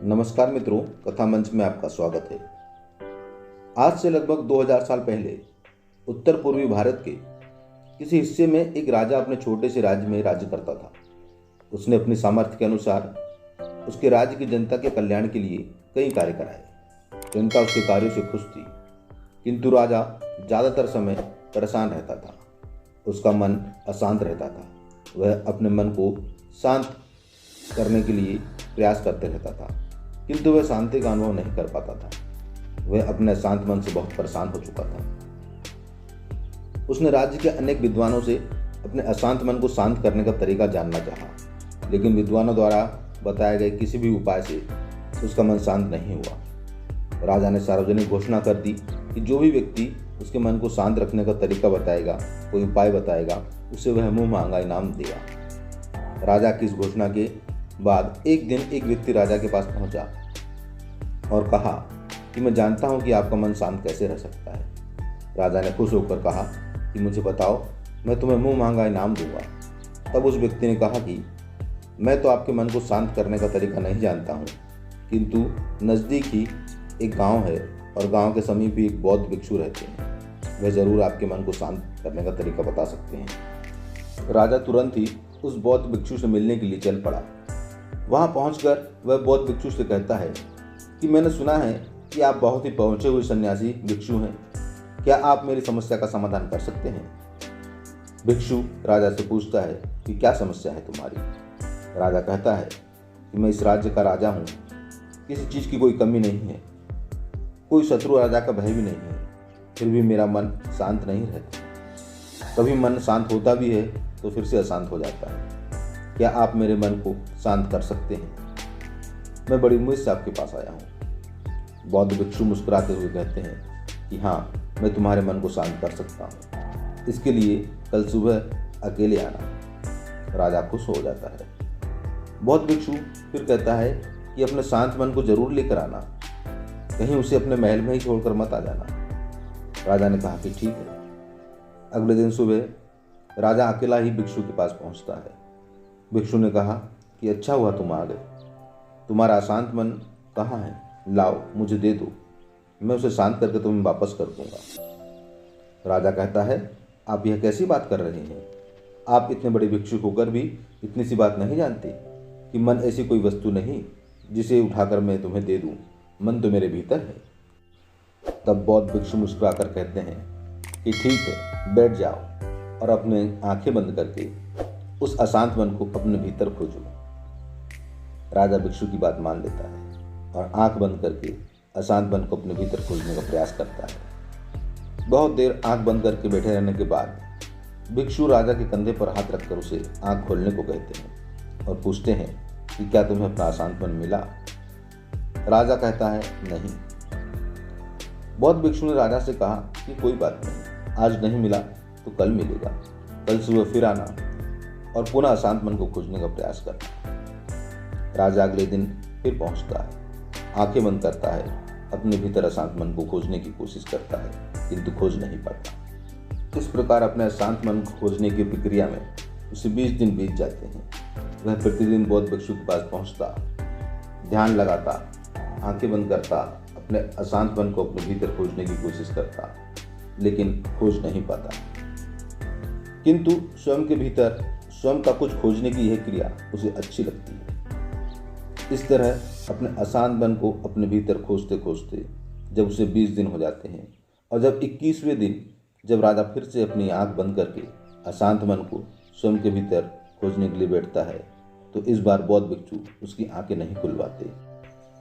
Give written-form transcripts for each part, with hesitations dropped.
नमस्कार मित्रों, कथा मंच में आपका स्वागत है। आज से लगभग 2000 साल पहले उत्तर पूर्वी भारत के किसी हिस्से में एक राजा अपने छोटे से राज्य में राज्य करता था। उसने अपनी सामर्थ्य के अनुसार उसके राज्य की जनता के कल्याण के लिए कई कार्य कराए। जनता उसके कार्यों से खुश थी, किंतु राजा ज़्यादातर समय परेशान रहता था। उसका मन अशांत रहता था। वह अपने मन को शांत करने के लिए प्रयास करते रहता था, किंतु वह शांति का अनुभव नहीं कर पाता था। वह अपने शांत मन से बहुत परेशान हो चुका था। उसने राज्य के अनेक विद्वानों से अपने अशांत मन को शांत करने का तरीका जानना चाहा, लेकिन विद्वानों द्वारा बताए गए किसी भी उपाय से उसका मन शांत नहीं हुआ। राजा ने सार्वजनिक घोषणा कर दी कि जो भी व्यक्ति उसके मन को शांत रखने का तरीका बताएगा, कोई उपाय बताएगा, उसे वह मुंह मांगा इनाम देगा। राजा की इस घोषणा के बाद एक दिन एक व्यक्ति राजा के पास पहुंचा और कहा कि मैं जानता हूं कि आपका मन शांत कैसे रह सकता है। राजा ने खुश होकर कहा कि मुझे बताओ, मैं तुम्हें मुंह मांगा इनाम दूंगा। तब उस व्यक्ति ने कहा कि मैं तो आपके मन को शांत करने का तरीका नहीं जानता हूं, किंतु नज़दीक ही एक गांव है और गांव के समीप भी एक बौद्ध भिक्षु रहते हैं। वह जरूर आपके मन को शांत करने का तरीका बता सकते हैं। राजा तुरंत ही उस बौद्ध भिक्षु से मिलने के लिए चल पड़ा। वहां पहुंचकर वह बौद्ध भिक्षु से कहता है कि मैंने सुना है कि आप बहुत ही पहुंचे हुए सन्यासी भिक्षु हैं। क्या आप मेरी समस्या का समाधान कर सकते हैं? भिक्षु राजा से पूछता है कि क्या समस्या है तुम्हारी? राजा कहता है कि मैं इस राज्य का राजा हूँ, किसी चीज़ की कोई कमी नहीं है, कोई शत्रु राजा का भय भी नहीं है, फिर भी मेरा मन शांत नहीं रहता। कभी मन शांत होता भी है तो फिर से अशांत हो जाता है। क्या आप मेरे मन को शांत कर सकते हैं? मैं बड़ी उम्मीद से आपके पास आया हूँ। बौद्ध भिक्षु मुस्कुराते हुए कहते हैं कि हाँ, मैं तुम्हारे मन को शांत कर सकता हूँ। इसके लिए कल सुबह अकेले आना। राजा खुश हो जाता है। बौद्ध भिक्षु फिर कहता है कि अपने शांत मन को जरूर लेकर आना, कहीं उसे अपने महल में ही छोड़कर मत आ जाना। राजा ने कहा कि ठीक है। अगले दिन सुबह राजा अकेला ही भिक्षु के पास पहुंचता है। भिक्षु ने कहा कि अच्छा हुआ तुम आ गए। तुम्हारा अशांत मन कहाँ है? लाओ, मुझे दे दो, मैं उसे शांत करके तुम्हें वापस कर दूंगा। राजा कहता है, आप यह कैसी बात कर रहे हैं? आप इतने बड़े भिक्षु होकर भी इतनी सी बात नहीं जानते कि मन ऐसी कोई वस्तु नहीं जिसे उठाकर मैं तुम्हें दे दूं। मन तो मेरे भीतर है। तब बौद्ध भिक्षु मुस्कुराकर कहते हैं कि ठीक है, बैठ जाओ और अपने आंखें बंद करके उस अशांत मन को अपने भीतर खोजो। राजा भिक्षु की बात मान लेता है और आंख बंद करके अशांत मन को अपने भीतर खोजने का प्रयास करता है। बहुत देर आंख बंद करके बैठे रहने के बाद भिक्षु राजा के कंधे पर हाथ रखकर उसे आंख खोलने को कहते हैं और पूछते हैं कि क्या तुम्हें अपना अशांत मन मिला? राजा कहता है नहीं। बौद्ध भिक्षु ने राजा से कहा कि कोई बात नहीं, आज नहीं मिला तो कल मिलेगा। कल सुबह फिर आना और पुनः अशांत मन को खोजने का प्रयास करना। राजा अगले दिन फिर पहुंचता है, आंखें बंद करता है, अपने भीतर अशांत मन को खोजने की कोशिश करता है, किंतु खोज नहीं पाता। इस प्रकार अपने अशांत मन को खोजने की प्रक्रिया में उसे 20 दिन बीत जाते हैं। वह प्रतिदिन बौद्ध भिक्षु के पास पहुंचता, ध्यान लगाता, आंखें बंद करता, अपने अशांत मन को अपने भीतर खोजने की कोशिश करता, लेकिन खोज नहीं पाता। किंतु स्वयं के भीतर स्वयं का कुछ खोजने की यह क्रिया उसे अच्छी लगती है। इस तरह अपने अशांत मन को अपने भीतर खोजते खोजते जब उसे 20 दिन हो जाते हैं और जब 21वें दिन जब राजा फिर से अपनी आंख बंद करके अशांत मन को स्वयं के भीतर खोजने के लिए बैठता है, तो इस बार बौद्ध भिक्षु उसकी आंखें नहीं खुलवाते।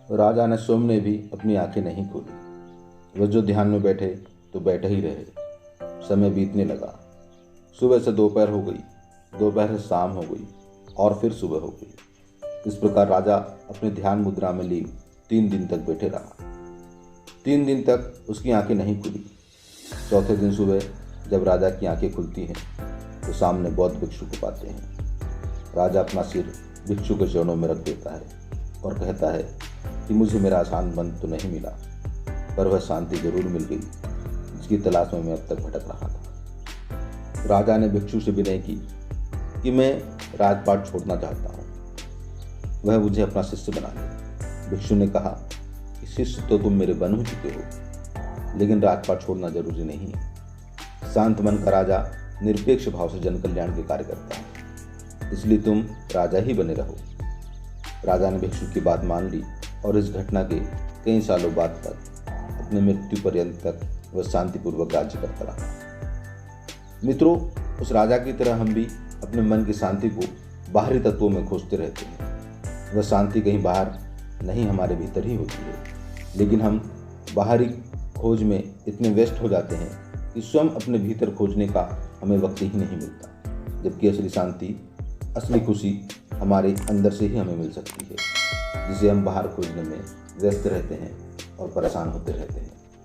राजा ने स्वयं ने भी अपनी आंखें नहीं खोली। वह जो ध्यान में बैठे तो बैठे ही रहे। समय बीतने लगा। सुबह से दोपहर हो गई, दोपहर से शाम हो गई और फिर सुबह हो गई। इस प्रकार राजा अपने ध्यान मुद्रा में लीन 3 दिन तक बैठे रहा। 3 दिन तक उसकी आंखें नहीं खुली। चौथे दिन सुबह जब राजा की आंखें खुलती हैं तो सामने बौद्ध भिक्षु को पाते हैं। राजा अपना सिर भिक्षु के चरणों में रख देता है और कहता है कि मुझे मेरा अशांत मन तो नहीं मिला, पर वह शांति जरूर मिल गई जिसकी तलाश में मैं अब तक भटक रहा था। राजा ने भिक्षु से विनय की कि मैं राजपाट छोड़ना चाहता हूँ, वह मुझे अपना शिष्य बना ले। भिक्षु ने कहा कि शिष्य तो तुम मेरे बन हो चुके हो, लेकिन राजपाट छोड़ना जरूरी नहीं है। शांत मन का राजा निरपेक्ष भाव से जन कल्याण के कार्य करता है, इसलिए तुम राजा ही बने रहो। राजा ने भिक्षु की बात मान ली और इस घटना के कई सालों बाद तक अपने मृत्यु पर्यंत तक वह शांतिपूर्वक राज्य करता रहा। मित्रों, उस राजा की तरह हम भी अपने मन की शांति को बाहरी तत्वों में खोजते रहते हैं। वह शांति कहीं बाहर नहीं, हमारे भीतर ही होती है, लेकिन हम बाहरी खोज में इतने व्यस्त हो जाते हैं कि स्वयं अपने भीतर खोजने का हमें वक्त ही नहीं मिलता, जबकि असली शांति, असली खुशी हमारे अंदर से ही हमें मिल सकती है, जिसे हम बाहर खोजने में व्यस्त रहते हैं और परेशान होते रहते हैं।